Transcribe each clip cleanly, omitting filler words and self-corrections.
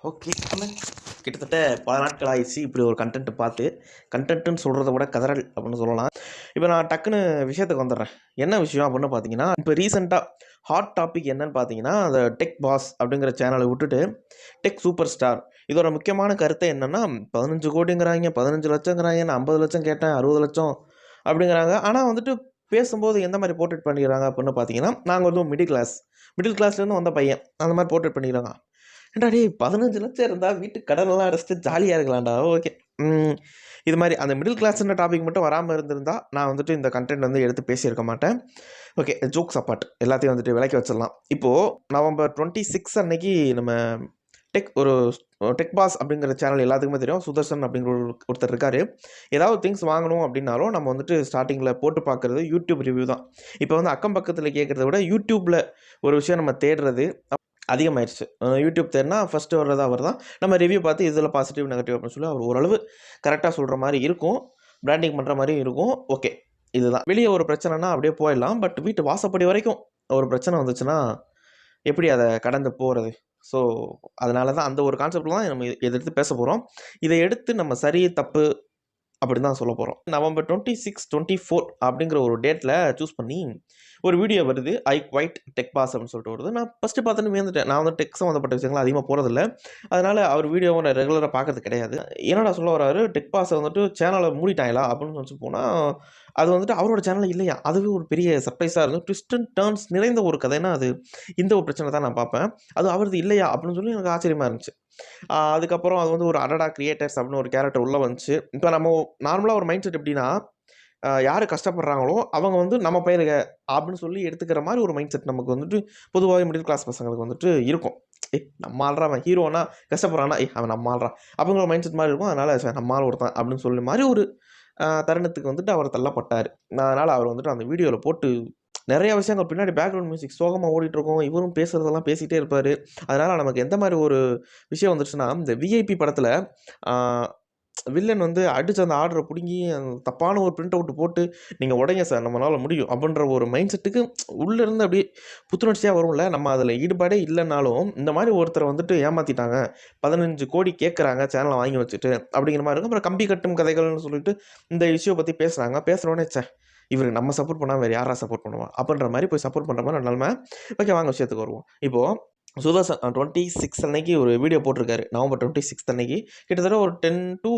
Okay. கிட்டத்தட்ட பல நாட்கள் ஆயிடுச்சு இப்படி ஒரு கன்டென்ட் பார்த்து. கன்டென்ட்டுன்னு சொல்கிறத விட கதறல் அப்படின்னு சொல்லலாம். இப்போ நான் டக்குன்னு விஷயத்துக்கு வந்துடுறேன். என்ன விஷயம் அப்படின்னு பார்த்தீங்கன்னா, இப்போ ரீசெண்டாக ஹாட் டாபிக் என்னன்னு பார்த்தீங்கன்னா, அந்த டெக் பாஸ் அப்படிங்கிற சேனலை விட்டுட்டு டெக் சூப்பர் ஸ்டார். இதோட முக்கியமான கருத்து என்னன்னா, 15,00,00,000ங்கிறாய்ங்க, 15,00,000ங்கிறாய்ங்க, நான் 50,00,000 கேட்டேன், 60,00,000 அப்படிங்கிறாங்க. ஆனால் வந்துட்டு பேசும்போது எந்த மாதிரி போர்ட்ரேட் பண்ணிக்கிறாங்க அப்படின்னு பார்த்தீங்கன்னா, நாங்கள் வந்து மிடில் கிளாஸ்லேருந்து வந்த பையன் அந்த மாதிரி போர்ட்ரேட் பண்ணிக்கிறாங்க. ஏன்டா டேய் 15,00,000 இருந்தா வீட்டுக்கு கடனெல்லாம் அடைச்சிட்டு ஜாலியா இருக்கலாம்டா. ஓகே. இது மாரி அந்த மிடில் கிளாஸ்ன்ற டாபிக் மட்டும் வராம இருந்திருந்தா, நான் வந்துட்டு இந்த கன்டென்ட் வந்து எடுத்து பேசியிருக்க மாட்டேன். ஓகே. Jokes apart. எல்லாத்தையும் வந்துட்டு விலக்கி வச்சிடலாம். இப்போ நவம்பர் 26 அன்னைக்கு நம்ம ஒரு டெக் பாஸ் அப்படிங்கிற சேனல் எல்லாத்துக்குமே தெரியும். சுதர்சன் அப்படிங்கிற ஒருத்தர் இருக்காரு. ஏதாவது திங்ஸ் வாங்கணும் அப்படின்னாலும் நம்ம வந்துட்டு ஸ்டார்ட்டிங்கில போட்டு பார்க்குறது யூடியூப் ரிவ்யூ தான். இப்போ வந்து அக்கம் பக்கத்தில கேட்கிறத விட யூடியூப்ல ஒரு விஷயம் நம்ம தேடுறது அதிகமாயிருச்சு. யூடியூப் தேடுனா ஃபர்ஸ்ட்டு வர்றது அவர் தான். நம்ம ரிவ்யூ பார்த்து இதில பாசிட்டிவ், நெகட்டிவ் அப்படின்னு சொல்லி அவர் ஓரளவு கரெக்ட்டா சொல்ற மாரி இருக்கும். பிராண்டிங் பண்ற மாரியும் இருக்கும். ஓகே. இதுதான். வெளிய ஒரு பிரச்சனைனா அப்படியே போயிடலாம். பட் வீட்டு வாசப்படி வரைக்கும் ஒரு பிரச்சனை வந்துச்சுன்னா, எப்படி அத கடந்து போறது? ஸோ, அதனால தான் அந்த ஒரு கான்செப்ட்ல தான் நம்ம இத எடுத்து பேசப் போறோம். இத எடுத்து நம்ம சரி, தப்பு அப்படின்னு தான் சொல்லப் போறோம். நவம்பர் 26, 24 அப்படிங்கிற ஒரு டேட்ல சூஸ் பண்ணி ஒரு வீடியோ வருது. ஐ குவைட் டெக் பாஸ் அப்படின்னு சொல்லிட்டு வருது. நான் ஃபர்ஸ்ட்டு பார்த்தோனே வியந்துட்டேன். நான் வந்து டெக் சம்மந்தப்பட்ட விஷயங்கள் அதிகமா போறதில்ல. அதனால அவர் வீடியோவ நான் ரெகுலரா பார்க்கறது கிடையாது. என்னடா சொல்ல வராரு, டெக் பாஸ வந்துட்டு சேனல மூடிட்டாங்களா அப்படின்னு நினச்சு போனா, அது வந்துட்டு அவரோட சேனல்ல இல்லையாம். அதுவே ஒரு பெரிய சர்ப்ரைஸா இருந்தது. ட்விஸ்ட் அண்ட் டர்ன்ஸ் நிறைந்த ஒரு கதைன்னா, அது இந்த ஒரு பிரச்சனை தான் நான் பார்ப்பேன். அது அவரது இல்லையா அப்படின்னு சொல்லி எனக்கு ஆச்சரியமா இருந்துச்சு. அதுக்கப்புறம் அது வந்து ஒரு அடடா கிரியேட்டர்ஸ் அப்படின்னு ஒரு கேரக்டர் உள்ள வந்துச்சு. இப்ப நம்ம நார்மலா ஒரு மைண்ட் செட் எப்படின்னா, யாரு கஷ்டப்படுறாங்களோ, அவங்க வந்து நம்ம பயிலுக அப்படின்னு சொல்லி எடுத்துக்கிற மாரி ஒரு மைண்ட் செட் நமக்கு வந்துட்டு பொதுவாவே மிடில் கிளாஸ் பசங்களுக்கு வந்துட்டு இருக்கும். நம்ம ஆள்றா அவன் ஹீரோனா கஷ்டப்படுறான்னா, அவன் நம்ம ஆள்றா அப்படிங்கிற ஒரு மைண்ட் செட் மாரி இருக்கும். அதனால நம்ம ஆள் ஒருத்தன் அப்படின்னு சொல்லி மாரி ஒரு தருணத்துக்கு வந்துட்டு அவர் தள்ளப்பட்டாரு. அதனால அவர் வந்துட்டு அந்த வீடியோல போட்டு நெறைய விஷயங்கள் பின்னாடி பேக்ரவுண்ட் மியூசிக் சோகமா ஓடிட்டு இருக்கும். இவரும் பேசுறதெல்லாம் பேசிட்டே இருப்பாரு. அதனால நமக்கு எந்த மாரி ஒரு விஷயம் வந்துருச்சுன்னா, இந்த விஐபி படத்துல ஆ வில்லன் வந்து அடிச்சு அந்த ஆர்டர புடுங்கி தப்பான ஒரு பிரிண்ட் அவுட் போட்டு, "நீங்க உடைங்க சார் நம்மனால முடியும்." அப்படின்ற ஒரு மைண்ட் செட்டுக்கு உள்ள இருந்து அப்படியே புத்துணர்ச்சியா வரும்ல. நம்ம அதுல ஈடுபாடே இல்லனாலும், இந்த மாரி ஒருத்தர வந்துட்டு ஏமாத்திட்டாங்க. 15,00,00,000 கேட்கறாங்க சேனல வாங்கி வச்சுட்டு, அப்படிங்கிற மாரி இருக்கும். அப்புறம் கம்பி கட்டும் கதைகள்னு சொல்லிட்டு இந்த இஷ்யூ பத்தி பேசுறாங்க. பேசுன உடனே, இவருக்கு நம்ம சப்போர்ட் பண்ணாம வேற யார்றா சப்போர்ட் பண்ணுவா? அப்படின்ற மாரி போய் சப்போர்ட் பண்ற மாரி ஒரு நெலம. ஓகே வாங்க விஷயத்துக்கு வருவோம். இப்போ சுதர்சன் 26 அன்னைக்கு ஒரு வீடியோ போட்டிருக்காரு. நவம்பர் 26 அன்னைக்கு. கிட்டத்தட்ட ஒரு 10 டூ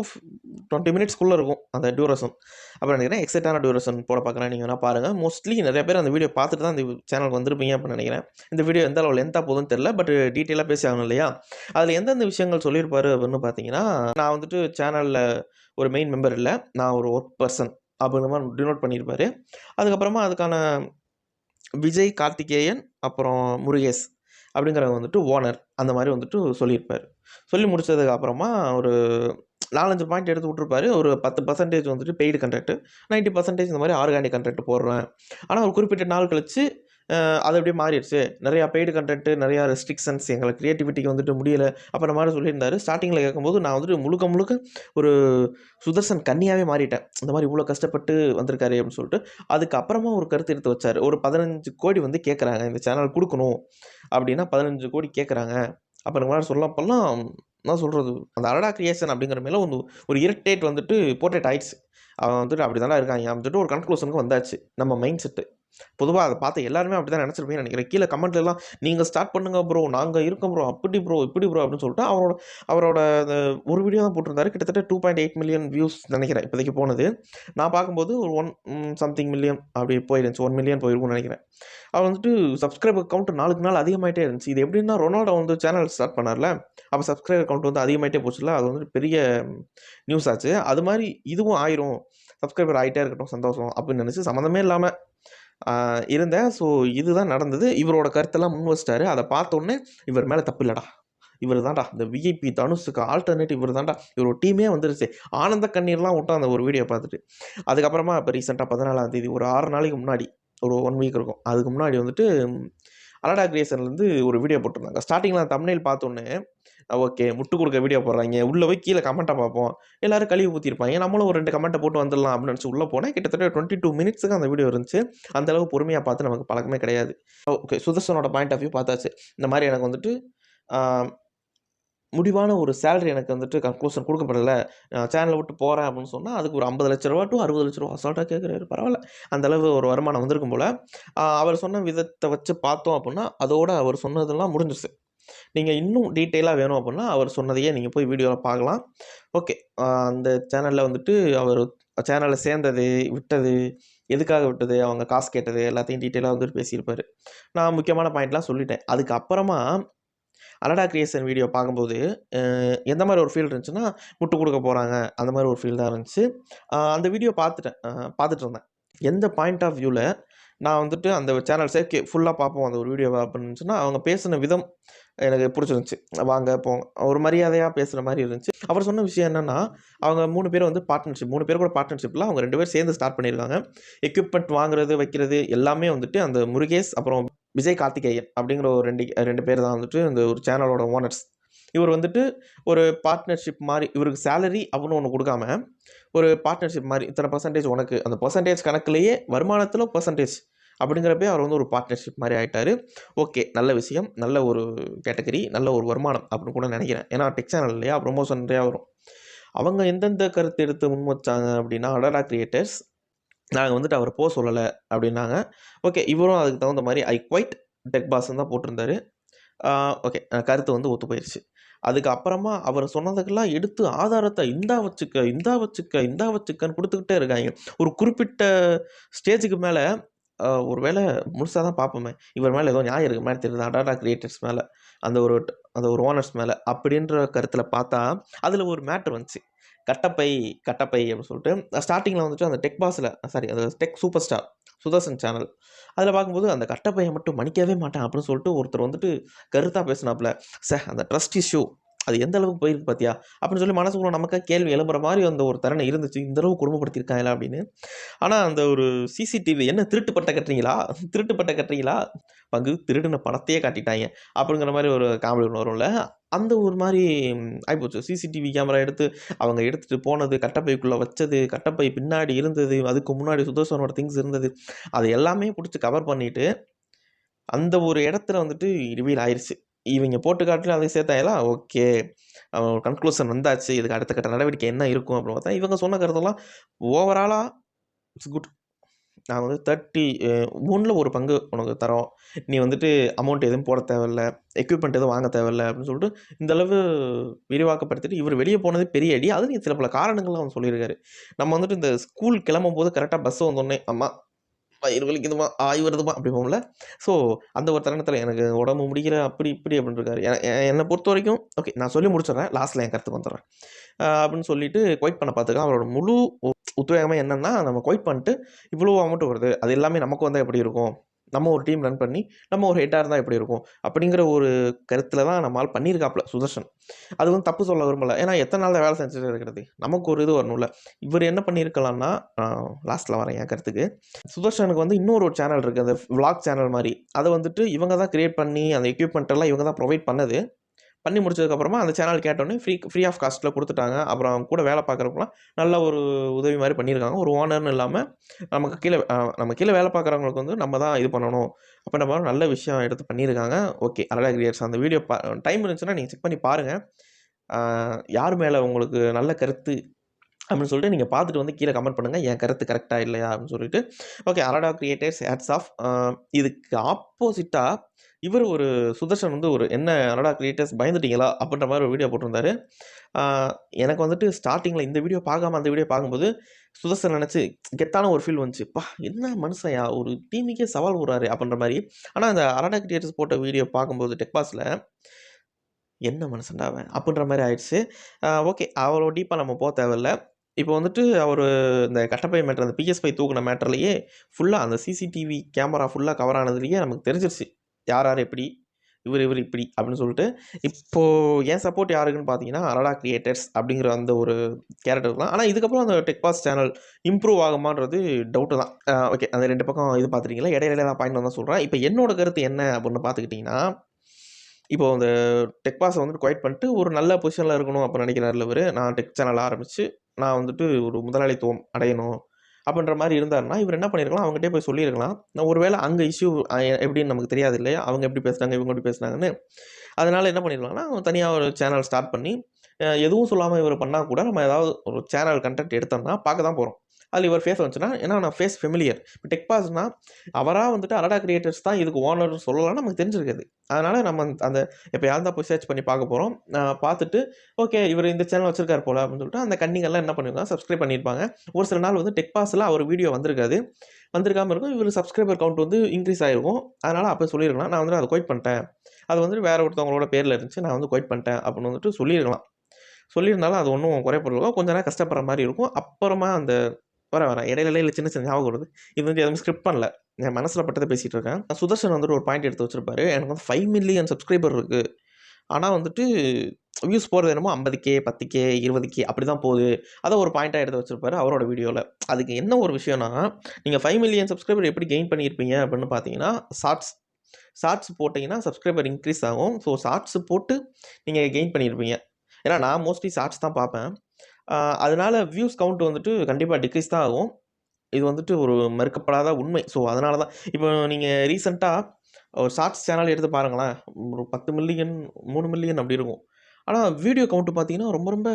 20 மினிட்ஸ்க்குள்ள இருக்கும் அந்த டியூரேஷன். அப்புறம் நினைக்கிறேன் எக்ஸைட்டான டியூரேஷன் போட பார்க்குறேன். நீங்க வேணா பாருங்க. மோஸ்ட்லி நெறைய பேர் அந்த வீடியோ பார்த்துட்டு தான் இந்த சேனலுக்கு வந்திருப்பீங்க அப்படின்னு நெனைக்கிறேன். இந்த வீடியோ எந்த அளவு லென்த்தா போகுதுன்னு தெரியல. பட் டீட்டெயிலா பேசி ஆகணும் இல்லையா? அதில எந்தெந்த விஷயங்கள் சொல்லியிருப்பாரு அப்படின்னு பார்த்தீங்கன்னா, நான் வந்துட்டு சேனல்ல ஒரு மெயின் மெம்பர் இல்ல. நான் ஒரு ஒர்க் பெர்சன் அப்படிங்கிற மாரி டினோட் பண்ணியிருப்பாரு. அதுக்கப்புறமா அதுக்கான விஜய், கார்த்திகேயன், அப்புறம் முருகேஷ் அப்படிங்கிறவங்க வந்துட்டு ஓனர். அந்த மாரி வந்துட்டு சொல்லியிருப்பாரு. சொல்லி முடிச்சதுக்கு அப்புறமா ஒரு 4, 5 பாயிண்ட் எடுத்து விட்டுருப்பாரு. ஒரு 10% வந்துட்டு பெய்டு கன்டென்ட், 90% இந்த மாரி ஆர்கானிக் கன்டென்ட் போடுறேன். ஆனா ஒரு குறிப்பிட்ட நாள் கழிச்சு அது அப்படியே மாறிடுச்சு. நெறையா பெய்டு கன்டென்ட், நெறையா ரெஸ்ட்ரிக்ஷன்ஸ் எங்க கிரியேட்டிவிட்டிக்கு வந்துட்டு முடியல. அப்புறம் மாரி சொல்லியிருந்தாரு. ஸ்டார்ட்டிங்கில கேட்கும்போது நான் வந்துட்டு முழுக்க முழுக்க ஒரு சுதர்சன் கன்னியாவே மாறிட்டேன். இந்த மாரி இவ்வளோ கஷ்டப்பட்டு வந்திருக்காரே அப்படின்னு சொல்லிட்டு. அதுக்கப்புறமா ஒரு கருத்து எடுத்து வச்சாரு. ஒரு 15,00,00,000 வந்து கேட்கறாங்க. இந்த சேனல் குடுக்கணும் அப்படின்னா 15,00,00,000 கேட்கறாங்க. அப்புறம் மாரி சொல்லப்போலாம் என்ன சொல்றது? அந்த அடடா கிரியேஷன் அப்படிங்கிற மேல ஒரு இரிட்டேட் வந்துட்டு போர்ட்ரேட் ஆயிடுச்சு. அவன் வந்துட்டு அப்படி தான்டா இருக்காய்ங்க அப்படின்னு சொல்லிட்டு ஒரு கன்க்ளூஷனுக்கு வந்தாச்சு. நம்ம மைண்ட் செட். பொதுவா அத பார்த்த எல்லாருமே அப்படிதான் நெனச்சிருப்பீங்கன்னு நெனைக்கிறேன். கீழ கமெண்ட்லலாம் "நீங்க ஸ்டார்ட் பண்ணுங்க ப்ரோ. நாங்க இருக்கோம் ப்ரோ. அப்படி ப்ரோ, இப்படி ப்ரோ" அப்படின்னு சொல்லிட்டு அவரோட அவரோட அந்த ஒரு வீடியோ தான் போட்டிருந்தாரு. கிட்டத்தட்ட 2.8 மில்லியன் வியூஸ் நெனைக்கிறேன் இப்போதைக்கு போனது. நான் பார்க்கும்போது ஒரு 1 சம்திங் மில்லியன் அப்படி போயிருந்துச்சு. 1 மில்லியன் போயிருக்கும்னு நெனைக்கிறேன். அவர் வந்துட்டு சப்ஸ்கிரைபர் கவுண்ட் நாளுக்கு நாள் அதிகமாயிட்டே இருந்துச்சு. இது எப்படின்னா ரொனால்டோ வந்து சேனல் ஸ்டார்ட் பண்ணார்ல, அப்ப சப்ஸ்கிரைபர் கவுண்ட் வந்து அதிகமாயிட்டே போச்சுல்ல. அது வந்துட்டு பெரிய நியூஸ் ஆச்சு. அது மாரி இதுவும் ஆயிரும். சப்ஸ்கிரைபர் ஆயிட்டே இருக்கட்டும் சந்தோஷம் அப்படின்னு நெனச்சு சம்மந்தமே இல்லாம ஆ இருந்தேன். ஸோ இதுதான் நடந்தது. இவரோட கருத்தெல்லாம் முன் வச்சுட்டாரு. அத பார்த்தோனே, இவர் மேல தப்பு இல்லடா. இவரு தான்டா இந்த விஐபி தனுஷுக்கு ஆல்டர்னேட்டிவ் இவரு தான்டா. இவரோட டீமே வந்துருச்சு. ஆனந்த கண்ணீர்லாம் விட்டான் அந்த ஒரு வீடியோ பார்த்துட்டு. அதுக்கப்புறமா இப்ப ரீசென்ட்டா 14ஆம் தேதி ஒரு 6 நாளைக்கு முன்னாடி, ஒரு 1 வீக் இருக்கும். அதுக்கு முன்னாடி வந்துட்டு அலடா கிரியேஷன்லேருந்து ஒரு வீடியோ போட்டிருந்தாங்க. ஸ்டார்ட்டிங்ல தம்ப்நெயில் பார்த்தோனே, ஓகே முட்டு குடுக்க வீடியோ போடுறாய்ங்க. உள்ள போய் கீழ கமெண்ட்ட பார்ப்போம். எல்லாரும் கழுவி ஊத்திருப்பாய்ங்க. நம்மளும் ஒரு 2 கமெண்ட்ட போட்டு வந்துடலாம் அப்படின்னு நினைச்சு உள்ள போனேன். கிட்டத்தட்ட 22 மினிட்ஸ்க்கு அந்த வீடியோ இருந்துச்சு. அந்த அளவு பொறுமையா பார்த்து நமக்கு பழக்கமே கிடையாது. ஓகே சுதர்சனோட பாயிண்ட் ஆஃப் வியூ பார்த்தாச்சு. இந்த மாரி எனக்கு வந்துட்டு ஆ முடிவான ஒரு சேலரி எனக்கு வந்துட்டு கன்க்ளூஷன் கொடுக்கப்படல. சேனலை விட்டு போறேன் அப்படின்னு சொன்னா, அதுக்கு ஒரு ரூ. 50,00,000 டூ ரூ. 60,00,000 அசால்ட்டா கேட்குறாரு. பரவால்ல. அந்த அளவு ஒரு வருமானம் வந்திருக்கும் போல. அவர் சொன்ன விதத்த வச்சு பார்த்தோம் அப்படின்னா, அதோட அவர் சொன்னதெல்லாம் முடிஞ்சிருச்சு. நீங்க இன்னும் டீட்டெயிலா வேணும் அப்படின்னா, அவர் சொன்னதையே நீங்க போய் வீடியோல பார்க்கலாம். ஓகே. அந்த சேனல்ல வந்துட்டு அவர் சேனல்ல சேர்ந்தது, விட்டது, எதுக்காக விட்டது, அவங்க காசு கேட்டது எல்லாத்தையும் டீட்டெயிலா வந்துட்டு பேசியிருப்பாரு. நான் முக்கியமான பாயிண்ட்லாம் சொல்லிட்டேன். அதுக்கு அப்புறமா அலடா கிரியேஷன் வீடியோ பார்க்கும்போது, அ எந்த மாரி ஒரு ஃபீல் இருந்துச்சுன்னா, முட்டு குடுக்க போறாங்க. அந்த மாரி ஒரு ஃபீல் தான் இருந்துச்சு. அந்த வீடியோ பார்த்துட்டேன். பார்த்துட்டு இருந்தேன். எந்த பாயிண்ட் ஆஃப் வியூல நான் வந்துட்டு அந்த சேனல் சரி ஓகே ஃபுல்லா பார்ப்போம் அந்த ஒரு வீடியோவ அப்படின்னு சொன்னா, அவங்க பேசின விதம் எனக்கு புடிச்சிருந்துச்சு. வாங்க, போங்க ஒரு மரியாதையா பேசுற மாரி இருந்துச்சு. அவர் சொன்ன விஷயம் என்னன்னா, அவங்க 3 பேரும் வந்து பார்ட்னர்ஷிப் 3 பேர் கூட பார்ட்னர்ஷிப்ல அவங்க 2 பேரும் சேர்ந்து ஸ்டார்ட் பண்ணியிருக்காங்க. எக்யூப்மென்ட் வாங்குறது, வைக்கிறது எல்லாமே வந்துட்டு அந்த முருகேஷ் அப்புறம் விஜய் கார்த்திகேயன் அப்படிங்கிற ஒரு 2 பேர் தான் வந்துட்டு இந்த ஒரு சேனலோட ஓனர்ஸ். இவர் வந்துட்டு ஒரு பார்ட்னர்ஷிப் மாரி இவருக்கு சேலரி அப்படின்னு ஒண்ணு குடுக்காம, ஒரு பார்ட்னர்ஷிப் மாரி இத்தன பெர்சன்டேஜ் உனக்கு அந்த பெர்சன்டேஜ் கணக்குலயே வருமானத்தில பெர்சன்டேஜ் அப்படிங்கிறப்பயே அவர் வந்து ஒரு பார்ட்னர்ஷிப் மாரி ஆயிட்டாரு. ஓகே. நல்ல விஷயம். நல்ல ஒரு கேட்டகரி. நல்ல ஒரு வருமானம் அப்படின்னு கூட நெனைக்கிறேன். ஏன்னா டெக் சேனல் இல்லையா? ப்ரமோஷன் நெறையா வரும். அவங்க எந்தெந்த கருத்து எடுத்து முன்வச்சாங்க அப்படின்னா, அடடா கிரியேட்டர்ஸ் நாங்க வந்துட்டு அவர சொல்லல அப்படின்னாங்க. ஓகே. இவரும் அதுக்கு தகுந்த மாரி ஐ குவைட் டெக் பாஸ்ன்னு தான் போட்டிருந்தாரு. ஆ ஓகே. கருத்து வந்து ஒத்து போயிருச்சு. அதுக்கு அப்புறமா அவர் சொன்னதுக்கெல்லாம் எடுத்து ஆதாரத்த இந்தா வச்சுக்க, இந்தா வச்சுக்க, இந்தா வச்சுக்கன்னு குடுத்துக்கிட்டே இருக்காய்ங்க. ஒரு குறிப்பிட்ட ஸ்டேஜுக்கு மேல ஒரு வேள முழுசா தான் பார்ப்போமே. இவர் மேல ஏதோ நியாயம் இருக்க மாரி தெரியுது. அடாடா கிரியேட்டர்ஸ் மேல. அந்த ஒரு அந்த ஒரு ஓனர்ஸ் மேல. அப்படின்ற கருத்துல பார்த்தா, அதுல ஒரு மேட்டர் வந்துச்சு. கட்டப்பை, கட்டப்பை அப்படின்னு சொல்லிட்டு ஸ்டார்ட்டிங்ல வந்துட்டு அந்த டெக் பாஸ்ல சாரி அது tech super star Sudarshan channel. அதில பார்க்கும்போது அந்த கட்டப்பைய மட்டும் மன்னிக்கவே மாட்டேன் அப்படின்னு சொல்லிட்டு ஒருத்தர் வந்துட்டு கருத்தா பேசினாப்புல. அந்த ட்ரஸ்ட் இஷ்யூ அது எந்த அளவுக்கு போயிருக்கு பார்த்தியா? அப்படின்னு சொல்லி மனசுக்குள்ள நமக்கே கேள்வி எழும்புற மாரி அந்த ஒரு தருணம் இருந்துச்சு. இந்த அளவுக்கு கொடுமைப்படுத்தியிருக்காங்களா அப்படின்னு. ஆனா அந்த ஒரு சிசிடிவி என்ன திருட்டு பட்ட கட்டுறீங்களா? திருட்டு பட்ட கட்டுறீங்களா? பங்கு திருடுன பணத்தையே காட்டிட்டாய்ங்க. அப்படிங்கிற மாரி ஒரு காமெடி ஒண்ணு வரும்ல. அந்த ஒரு மாரி ஆயிப்போச்சு. சிசிடிவி கேமரா எடுத்து அவங்க எடுத்துட்டு போனது, கட்டப்பைக்குள்ள வச்சது, கட்டப்பை பின்னாடி இருந்தது, அதுக்கு முன்னாடி சுதர்சனோட திங்ஸ் இருந்தது. அது எல்லாமே புடிச்சு கவர் பண்ணிட்டு, அந்த ஒரு இடத்துல வந்துட்டு ரிவீல் ஆயிருச்சு. இவைங்க போட்டு காட்டுல அதையும் சேர்த்தாங்களா? ஓகே. ஒரு கன்க்ளூஷன் வந்தாச்சு. இதுக்கு அடுத்த கட்ட நடவடிக்கை என்ன இருக்கும் அப்படின்னு பார்த்தா, இவங்க சொன்ன கருத்தெல்லாம் ஓவராலா இட்ஸ் குட். நாங்க வந்து 30 3ல ஒரு பங்கு உனக்கு தரோம். நீ வந்துட்டு அமௌண்ட் எதுவும் போட தேவையில்ல. எக்யூப்மென்ட் எதுவும் வாங்க தேவையில்ல அப்படின்னு சொல்லிட்டு, இந்த அளவு விரிவாக்கப்படுத்திட்டு, இவரு வெளிய போனது பெரிய அடி. அதுலயும் சில பல காரணங்கள்லாம் அவர் சொல்லியிருக்காரு. நம்ம வந்துட்டு இந்த ஸ்கூல் கிளம்பும்போது கரெக்ட்டா பஸ் வந்தோனே, "அம்மா வயிறு வலிக்குதும்மா, ஆய் வருதும்மா" அப்படிம்போம்ல. ஸோ அந்த ஒரு தருணத்தில எனக்கு உடம்பு முடியல, அப்படி இப்படி அப்படின்னு இருக்காரு. என்ன பொறுத்தவரைக்கும் ஓகே நான் சொல்லி முடிச்சுடுறேன். லாஸ்ட்ல என் கருத்துக்கு வந்துடுறேன். அப்படின்னு சொல்லிட்டு குவைட் பண்ண பார்த்துருக்கான். அவரோட முழு உத்வேகமே என்னன்னா, நம்ம குவைட் பண்ணிட்டு இவ்வளோ அமௌண்ட் வருது. அது எல்லாமே நமக்கு வந்தா எப்படி இருக்கும்? நம்ம ஒரு டீம் ரன் பண்ணி, நம்ம ஒரு ஹெட்டா இருந்தா எப்படி இருக்கும்? அப்படிங்கிற ஒரு கருத்துல தான் நம்ம ஆள் பண்ணியிருக்காப்ல சுதர்ஷன். அது வந்து தப்பு சொல்ல விரும்பல. ஏன்னா எத்தன நாள் தான் வேலை செஞ்சுட்டு இருக்கிறது? நமக்கு ஒரு இது வரணும்ல. இவரு என்ன பண்ணியிருக்கலாம்னா, லாஸ்ட்ல வரேன் என் கருத்துக்கு. சுதர்ஷனுக்கு வந்து இன்னொரு ஒரு சேனல் இருக்கு. அந்த விளாக் சேனல் மாரி. அத வந்துட்டு இவங்க தான் கிரியேட் பண்ணி, அந்த எக்யூப்மென்ட் எல்லாம் இவங்க தான் புரொவைட் பண்ணது. பண்ணி முடிச்சதுக்கப்புறமா அந்த சேனல் கேட்டோனே ஃப்ரீ ஆஃப் காஸ்ட்ல குடுத்துட்டாங்க. அப்புறம் அவங்க கூட வேலை பார்க்குறவங்கலாம் நல்ல ஒரு உதவி மாரி பண்ணியிருக்காங்க. ஒரு ஓனர்ன்னு இல்லாம நமக்கு கீழ நம்ம கீழ வேலை பார்க்குறவங்களுக்கு வந்து நம்ம தான் இது பண்ணணும். அப்படின்ற மாரி நல்ல விஷயம் எடுத்து பண்ணியிருக்காங்க. ஓகே. அழகா கிரியேட்ஸ் அந்த வீடியோ டைம் இருந்துச்சுன்னா நீங்க செக் பண்ணி பாருங்க. ஆ யார் மேல உங்களுக்கு நல்ல கருத்து அப்படின்னு சொல்லிட்டு நீங்க பார்த்துட்டு வந்து கீழ கமெண்ட் பண்ணுங்க. என் கருத்து கரெக்ட்டா இல்லையா அப்படின்னு சொல்லிட்டு. ஓகே. அரடா கிரியேட்டர்ஸ் ஹேட்ஸ் ஆஃப். இதுக்கு ஆப்போசிட்டா இவரு ஒரு சுதர்ஷன் வந்து ஒரு என்ன அரடா கிரியேட்டர்ஸ் பயந்துட்டீங்களா? அப்படின்ற மாரி ஒரு வீடியோ போட்டிருந்தாரு. ஆ எனக்கு வந்துட்டு ஸ்டார்ட்டிங்ல இந்த வீடியோ பார்க்காம அந்த வீடியோ பார்க்கும்போது சுதர்ஷன் நெனச்சு கெத்தான ஒரு ஃபீல் வந்துச்சு. "அப்பா! என்ன மனுஷன்யா ஒரு டீமுக்கே சவால் விடுறாரு" அப்படின்ற மாரி. ஆனா அந்த அரடா கிரியேட்டர்ஸ் போட்ட வீடியோ பார்க்கும்போது டெக் பாஸ்ல என்ன மனுஷன்டா அவன்! அப்புட்ன்ற மாரி ஆயிடுச்சு. ஓகே. அவ்வளோ டீப்பா நம்ம தேவையில்ல. இப்போ வந்துட்டு அவரு இந்த கட்டப்பை மேட்டர் அந்த PS5 தூக்குன மேட்டர்லயே ஃபுல்லா அந்த சிசிடிவி கேமரா ஃபுல்லா கவர் ஆனதுலயே நமக்கு தெரிஞ்சிருச்சு. யார் யார் எப்படி, இவரு இப்படி அப்படின்னு சொல்லிட்டு. இப்போ என் சப்போர்ட் யாருக்குன்னு பார்த்தீங்கன்னா, அரடா கிரியேட்டர்ஸ் அப்படிங்கிற அந்த ஒரு கேரக்டருக்கு தான். ஆனா இதுக்கப்புறம் அந்த டெக் பாஸ் சேனல் இம்ப்ரூவ் ஆகுமான்றது டவுட்டு தான். ஓகே. அந்த 2 பக்கம் இது பார்த்துட்டீங்களா? இடையில தான் பாயிண்ட் வந்தா சொல்றேன். இப்ப என்னோட கருத்து என்ன அப்படின்னு பார்த்துக்கிட்டீங்கன்னா இப்போ அந்த டெக் பாஸ வந்துட்டு குவைட் பண்ணிட்டு, ஒரு நல்ல பொசிஷன்ல இருக்கணும் அப்ப நெனைக்கிறார்ல இவரு. நான் டெக் சேனல் ஆரம்பிச்சு, நான் வந்துட்டு ஒரு முதலாளித்துவம் அடையணும். அப்படின்ற மாதிரி இருந்தாருன்னா இவர் என்ன பண்ணியிருக்கலாம், அவங்ககிட்டயே போய் சொல்லியிருக்கலாம். ஒருவேளை அங்கே இஷ்யூ எப்படின்னு நமக்கு தெரியாது இல்லையா, அவங்க எப்படி பேசுனாங்க இவங்க எப்படி பேசுனாங்கன்னு. அதனால என்ன பண்ணிருக்கலாம்னா தனியாக ஒரு சேனல் ஸ்டார்ட் பண்ணி எதுவும் சொல்லாமல் இவர் பண்ணால் கூட நம்ம ஏதாவது ஒரு சேனல் கண்டென்ட் எடுத்தோம்னா பார்க்க தான் போகிறோம். அதில் இவர் ஃபேஸ் வந்துச்சுன்னா, ஏன்னா நான் ஃபேஸ் ஃபெமிலியர். இப்போ டெக் பாஸ்னா அவராக வந்துட்டு அரடா கிரியேட்டர்ஸ் தான் இதுக்கு ஓனர் சொல்லலாம் நமக்கு தெரிஞ்சிருக்காது. அதனால் நம்ம அந்த இப்போ யார் தான் போய் சர்ச் பண்ணி பார்க்க போகிறோம். பார்த்துட்டு ஓகே இவர் இந்த சேனல் வச்சிருக்காரு போல அப்படின்னு சொல்லிட்டு அந்த கன்னிங்கெல்லாம் என்ன பண்ணிருக்காங்க, சப்ஸ்கிரைப் பண்ணியிருப்பாங்க. ஒரு சில நாள் வந்து டெக் பாஸில் அவர் வீடியோ வந்திருக்காது, வந்திருக்காமல் இருக்கும். இவர் சப்ஸ்கிரைபர் கவுண்ட் வந்து இன்க்ரீஸ் ஆகிருக்கும். அதனால் அப்போ சொல்லியிருக்கலாம், நான் வந்துட்டு அதை குவைட் பண்ணிட்டேன், அது வந்துட்டு வேறு ஒருத்தவங்களோட பேரில் இருந்துச்சு, நான் வந்து குவைட் பண்ணிட்டேன் அப்படின்னு வந்துட்டு சொல்லியிருக்கலாம். சொல்லியிருந்தாலும் அது ஒன்றும் குறைப்படலாம், கொஞ்ச நேரம் கஷ்டப்படுற மாதிரி இருக்கும். அப்புறமா அந்த வரேன் இடையில சின்ன சின்ன ஞாபகம் வருது. இது வந்து எதுவும் ஸ்கிரிப்ட் பண்ணல, என் மனசில் பட்டதை பேசிகிட்டு இருக்கேன். சுதர்ஷன் வந்துட்டு ஒரு பாயிண்ட் எடுத்து வச்சிருப்பாரு, எனக்கு வந்து 5 மில்லியன் சப்ஸ்கிரைபர் இருக்குது, ஆனால் வந்துட்டு வியூஸ் போகிறது என்னமோ 50K 10K 20K அப்படி தான் போகுது. அதை ஒரு பாயிண்ட்டாக எடுத்து வச்சிருப்பாரு அவரோட வீடியோவில். அதுக்கு என்ன ஒரு விஷயம்னா, நீங்கள் 5 மில்லியன் சப்ஸ்கிரைபர் எப்படி கெயின் பண்ணியிருப்பீங்க அப்படின்னு பார்த்தீங்கன்னா, ஷார்ட்ஸ் போட்டிங்கன்னா சப்ஸ்கிரைபர் இன்க்ரீஸ் ஆகும். ஸோ ஷார்ட்ஸ் போட்டு நீங்கள் கெயின் பண்ணியிருப்பீங்க. ஏன்னா நான் மோஸ்ட்லி ஷார்ட்ஸ் தான் பார்ப்பேன். அதனால வியூஸ் கவுண்ட் வந்துட்டு கண்டிப்பாக டிக்ரீஸ் தான் ஆகும். இது வந்துட்டு ஒரு மறுக்கப்படாத உண்மை. ஸோ அதனால தான் இப்போ நீங்கள் ரீசெண்டாக ஒரு ஷார்ட்ஸ் சேனல் எடுத்து பாருங்களேன், ஒரு 10 மில்லியன் 3 மில்லியன் அப்படி இருக்கும். ஆனால் வீடியோ கவுண்ட் பார்த்தீங்கன்னா ரொம்ப ரொம்ப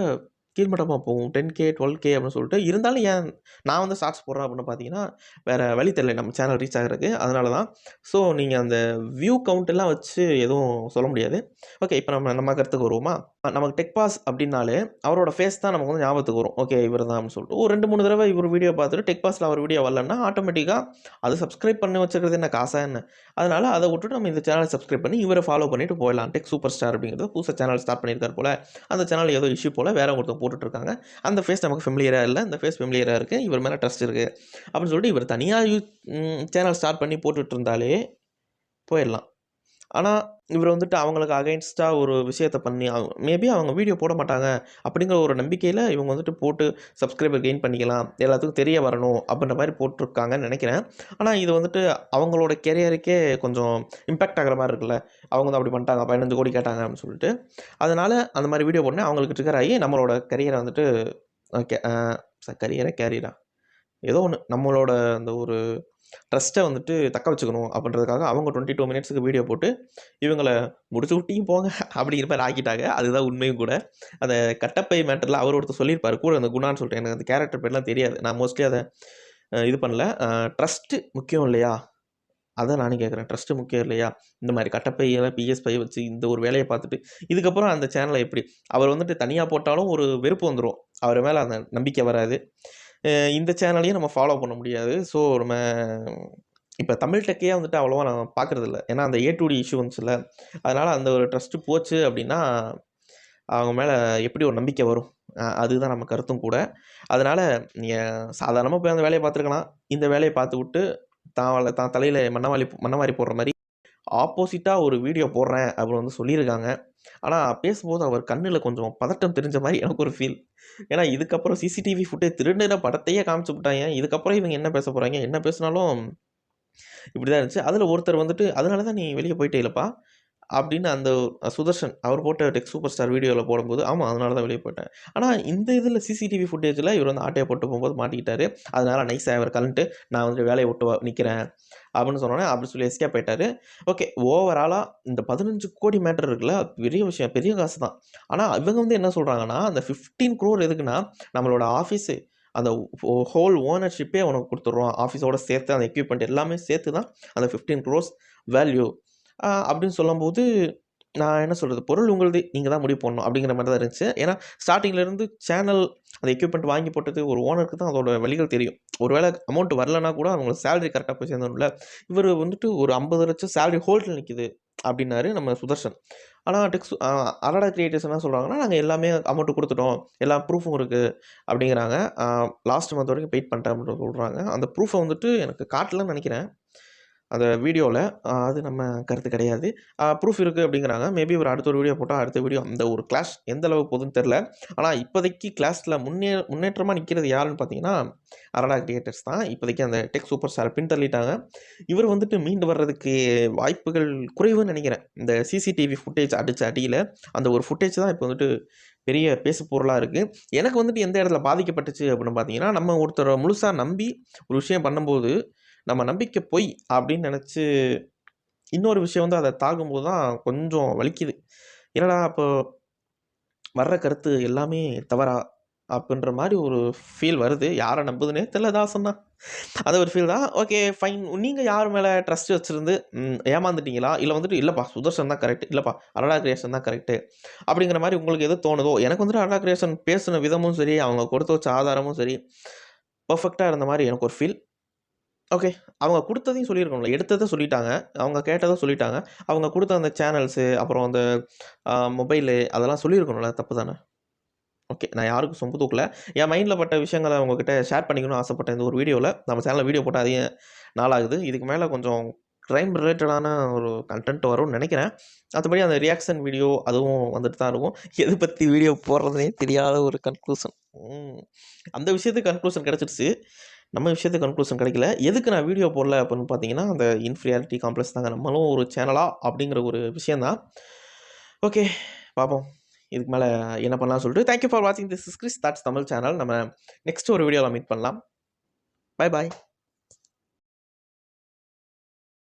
கீழ்மட்டமாக போகும். 10K 12K அப்படின்னு சொல்லிட்டு. இருந்தாலும் ஏன் நான் வந்து ஷார்ட்ஸ் போடுறேன் அப்படின்னு பார்த்தீங்கன்னா, வேறு வழி தெரியல நம்ம சேனல் ரீச் ஆகிறதுக்கு, அதனால தான். ஸோ நீங்கள் அந்த வியூ கவுண்ட் எல்லாம் வச்சு எதுவும் சொல்ல முடியாது. ஓகே, இப்போ நம்ம கருத்துக்கு வருவோமா? நமக்கு டெக் பாஸ் அப்படின்னாலே அவரோட ஃபேஸ் தான் நமக்கு வந்து ஞாபகத்துக்கு வரும். ஓகே இவர் தான் அப்படின்னு சொல்லிட்டு ஒரு 2-3 தடவை இவர் வீடியோ பார்த்துட்டு டெக் பாஸில் அவர் வீடியோ வரலன்னா ஆட்டோமேட்டிக்காக அது சப்ஸ்கிரைப் பண்ணி வச்சுக்கிறது என்ன காசா என்ன, அதனால் அதை விட்டுட்டு நம்ம இந்த சேனலை சப்ஸ்கிரைப் பண்ணி இவரை ஃபாலோ பண்ணிட்டு போயிடலாம். டெக் சூப்பர் ஸ்டார் அப்படிங்கிறது புதுசாக சேனல் ஸ்டார்ட் பண்ணியிருக்கார் போல், அந்த சேனல் ஏதோ இஷ்யூ போல் வேறு ஒருத்தர் போட்டுட்ருக்காங்க. அந்த ஃபேஸ் நமக்கு ஃபெமிலியராக இல்லை, இந்த ஃபேஸ் ஃபெமிலியராக இருக்குது, இவர் மேலே ட்ரஸ்ட் இருக்குது அப்படின்னு சொல்லிட்டு இவர் தனியாக சேனல் ஸ்டார்ட் பண்ணி போட்டுட்டு இருந்தாலே போயிடலாம். ஆனால் இவர் வந்துட்டு அவங்களுக்கு அகைன்ஸ்டாக ஒரு விஷயத்தை பண்ணி மேபி அவங்க வீடியோ போட மாட்டாங்க அப்படிங்கிற ஒரு நம்பிக்கையில் இவங்க வந்துட்டு போட்டு சப்ஸ்கிரைபர் கெயின் பண்ணிக்கலாம், எல்லாத்துக்கும் தெரிய வரணும் அப்படின்ற மாதிரி போட்டிருக்காங்கன்னு நினைக்கிறேன். ஆனால் இது வந்துட்டு அவங்களோட கெரியருக்கே கொஞ்சம் இம்பேக்ட் ஆகிற மாதிரி இருக்குல்ல. அவங்க வந்து அப்படி பண்ணிட்டாங்க, 15 கோடி கேட்டாங்க அப்படின்னு சொல்லிட்டு. அதனால் அந்த மாதிரி வீடியோ போடனே அவங்களுக்கு ட்ரிகர் ஆகி நம்மளோட கரியரை வந்துட்டு கேரியரா ஏதோ ஒன்று நம்மளோட அந்த ஒரு ட்ரஸ்ட்டை வந்துட்டு தக்க வச்சுக்கணும் அப்படின்றதுக்காக அவங்க 22 மினிட்ஸுக்கு வீடியோ போட்டு இவங்கள முடிச்சு விட்டியும் போங்க அப்படிங்கிற மாதிரி ஆக்கிட்டாங்க. அதுதான் உண்மையும் கூட. அந்த கட்டப்பை மேட்டரில் அவர் ஒருத்தர் சொல்லியிருப்பார் கூட, அந்த குணான்னு சொல்லிட்டு, எனக்கு அந்த கேரக்டர் பேர்லாம் தெரியாது, நான் மோஸ்ட்லி அதை இது பண்ணல. ட்ரஸ்ட்டு முக்கியம் இல்லையா, அதை நானும் கேட்குறேன். ட்ரஸ்ட்டு முக்கியம் இல்லையா? இந்த மாதிரி கட்டப்பையெல்லாம் PS5 வச்சு இந்த ஒரு வேலையை பார்த்துட்டு இதுக்கப்புறம் அந்த சேனலை எப்படி அவர் வந்துட்டு தனியாக போட்டாலும் ஒரு வெறுப்பு வந்துடும், அவர் மேலே அந்த நம்பிக்கை வராது. இந்த சேனலையும் நம்ம ஃபாலோ பண்ண முடியாது. ஸோ நம்ம இப்போ தமிழ் டெக்கையே வந்துட்டு அவ்வளோவா நான் பார்க்குறதில்ல, ஏன்னா அந்த A2D இஷ்யூ வந்துச்சுல்ல, அதனால் அந்த ஒரு ட்ரஸ்ட்டு போச்சு அப்படின்னா அவங்க மேலே எப்படி ஒரு நம்பிக்கை வரும், அதுதான் நம்ம கருத்தும் கூட. அதனால் நீங்கள் சாதாரணமாக போய் அந்த வேலையை பார்த்துருக்கலாம், இந்த வேலையை பார்த்து விட்டு தான் தலையில் மண்ணவாரி போடுற மாதிரி ஆப்போசிட்டாக ஒரு வீடியோ போடுறேன் அப்படின்னு வந்து சொல்லியிருக்காங்க. ஆனால் பேசும்போது அவர் கண்ணில் கொஞ்சம் பதட்டம் தெரிஞ்ச மாதிரி எனக்கு ஒரு ஃபீல். ஏன்னா இதுக்கப்புறம் CCTV ஃபுட்டேஜ் திருடுற படத்தையே காமிச்சு விட்டாங்க. இதுக்கப்புறம் இவங்க என்ன பேச போகிறாங்க, என்ன பேசினாலும் இப்படி தான் இருந்துச்சு. அதில் ஒருத்தர் வந்துட்டு அதனால தான் நீ வெளியே போயிட்டேலப்பா அப்படின்னு அந்த சுதர்ஷன் அவர் போட்ட டெக் சூப்பர் ஸ்டார் வீடியோவில் போடும்போது, ஆமாம் அதனால தான் வெளியே போயிட்டேன். ஆனால் இந்த இதில் CCTV ஃபுட்டேஜில் இவர் வந்து ஆட்டையை போட்டு போகும்போது மாட்டிக்கிட்டாரு. அதனால் நைஸாக இவர் கலந்துட்டு நான் வந்துட்டு வேலையை விட்டு நிற்கிறேன் அப்படின்னு சொன்னோன்னே அப்படி சொல்லி எஸ்கேப் ஆயிட்டாரு. ஓகே, ஓவராலாக இந்த 15 கோடி மேட்டர் இருக்குல்ல, பெரிய விஷயம், பெரிய காசு தான். ஆனால் இவங்க வந்து என்ன சொல்கிறாங்கன்னா, அந்த 15 crore எதுக்குன்னா நம்மளோட ஆஃபீஸு அந்த ஹோல் ஓனர்ஷிப்பே உனக்கு கொடுத்துட்றோம், ஆஃபீஸோட சேர்த்து அந்த எக்யூப்மெண்ட் எல்லாமே சேர்த்து தான் அந்த 15 crores வேல்யூ அப்படின்னு சொல்லும்போது, நான் என்ன சொல்கிறது, பொருள் உங்களுது, நீங்கள் தான் முடிவு பண்ணணும் அப்படிங்கிற மாதிரி தான் இருந்துச்சு. ஏன்னா ஸ்டார்டிங்லேருந்து சேனல் அந்த எக்யூப்மெண்ட் வாங்கி போட்டது ஒரு ஓனருக்கு தான் அதோட வழிகள் தெரியும். ஒரு வேளை அமௌண்ட் வரலன்னா கூட அவங்களுக்கு சேலரி கரெக்டாக போய் சேர்ந்தோம்ல. இவர் வந்துட்டு ஒரு 50 லட்சம் சேலரி ஹோல்டில் நிற்கிது அப்படின்னாரு நம்ம சுதர்ஷன். ஆனால் அரடா கிரியேட்டர்ஸ் என்ன சொல்கிறாங்கன்னா, நாங்கள் எல்லாமே அமௌண்ட்டு கொடுத்துட்டோம், எல்லா ப்ரூஃபும் இருக்குது அப்படிங்கிறாங்க. லாஸ்ட் மந்த் வரைக்கும் பெயிட் பண்ணிட்டேன் அப்படின்னு சொல்கிறாங்க. அந்த ப்ரூஃபை வந்துட்டு எனக்கு காட்டலன்னு நினைக்கிறேன் அந்த வீடியோவில். அது நம்ம கருத்து கிடையாது. ப்ரூஃப் இருக்குது அப்படிங்கிறாங்க. மேபி ஒரு அடுத்த ஒரு வீடியோ போட்டால் அடுத்த வீடியோ அந்த ஒரு கிளாஷ் எந்த அளவுக்கு போகுதுன்னு தெரில. ஆனால் இப்போதைக்கு கிளாஸில் முன்னேற்றமாக நிற்கிறது யாருன்னு பார்த்தீங்கன்னா அரடா கிரியேட்டர்ஸ் தான். இப்போதைக்கு அந்த டெக் சூப்பர் ஸ்டாரை பின்தள்ளிட்டாங்க. இவர் வந்துட்டு மீண்டு வர்றதுக்கு வாய்ப்புகள் குறைவுன்னு நினைக்கிறேன். இந்த CCTV ஃபுட்டேஜ் அடித்த அடியில் அந்த ஒரு ஃபுட்டேஜ் தான் இப்போ வந்துட்டு பெரிய பேசு பொருளாக இருக்குது. எனக்கு வந்துட்டு எந்த இடத்துல பாதிக்கப்பட்டுச்சு அப்படின்னு பார்த்தீங்கன்னா, நம்ம ஒருத்தரை முழுசா நம்பி ஒரு விஷயம் பண்ணும்போது, நம்ம நம்பிக்கை பொய் அப்படின்னு நினச்சி இன்னொரு விஷயம் வந்து அத தாக்கும்போது தான் கொஞ்சம் வலிக்குது. என்னடா அப்போ வர்ற கருத்து எல்லாமே தவறா? அப்புட்ன்ற மாரி ஒரு ஃபீல் வருது. யார நம்புதுன்னே தெர்ல தாசண்ணா. அது ஒரு ஃபீல் தான். Okay fine. நீங்க யார் மேல ட்ரஸ்ட் வச்சிருந்து ஏமாந்துட்டீங்களா? இல்ல வந்துட்டு இல்லப்பா சுதர்ஷன் தான் கரெக்ட். இல்லப்பா அடடா கிரியேஷன் தான் கரெக்ட்டு. அப்படிங்கிற மாரி உங்களுக்கு எது தோணுதோ, எனக்கு வந்துட்டு அடடா கிரியேஷன் பேசுன விதமும் சரி, அவங்க கொடுத்து வச்ச ஆதாரமும் சரி, பெர்ஃபெக்ட்டா இருந்த மாரி எனக்கு ஒரு ஃபீல். ஓகே. அவங்க குடுத்ததையும் சொல்லியிருக்கணும்ல. எடுத்தத சொல்லிட்டாங்க. அவங்க கேட்டத சொல்லிட்டாங்க. அவங்க குடுத்த அந்த சேனல்ஸு, அப்புறம் அந்த மொபைலு அதெல்லாம் சொல்லியிருக்கணும்ல. தப்பு தானே? ஓகே. நான் யாருக்கும் சொம்பு தூக்கல. என் மைண்ட்ல பட்ட விஷயங்கள உங்ககிட்ட ஷேர் பண்ணிக்கணும்னு ஆசைப்பட்டேன் இந்த ஒரு வீடியோல. நம்ம சேனல்ல வீடியோ போட்டு அதிக நாள் ஆகுது. இதுக்கு மேல கொஞ்சம் கிரைம் ரிலேட்டடான ஒரு கன்டென்ட் வரும்னு நெனைக்கிறேன். மத்தபடி அந்த ரியாக்ஷன் வீடியோ அதுவும் வந்துட்டு தான் இருக்கும். எத பத்தி வீடியோ போடுறதுன்னே தெரியாத ஒரு கன்க்ளூஷன். ம். அந்த விஷயத்துக்கு கன்க்ளூஷன் கிடைச்சிருச்சு. நம்ம விஷயத்துக்கு கன்க்ளூஷன் கிடைக்கல. எதுக்கு நான் வீடியோ போடல அப்படின்னு பார்த்தீங்கன்னா, அந்த இன்ஃபீரியாரிட்டி காம்ப்ளெக்ஸ் தாங்க. நம்மளும் ஒரு சேனலா அப்படிங்கிற ஒரு விஷயம் தான். ஓகே. பார்ப்போம். இதுக்கு மேல என்ன பண்ணலாம்னு சொல்லிட்டு தேங்க் யூ ஃபார் வாட்சிங் this is Chris thoughts Tamil channel. நம்ம நெக்ஸ்ட் ஒரு வீடியோல மீட் பண்ணலாம். பாய் பாய்.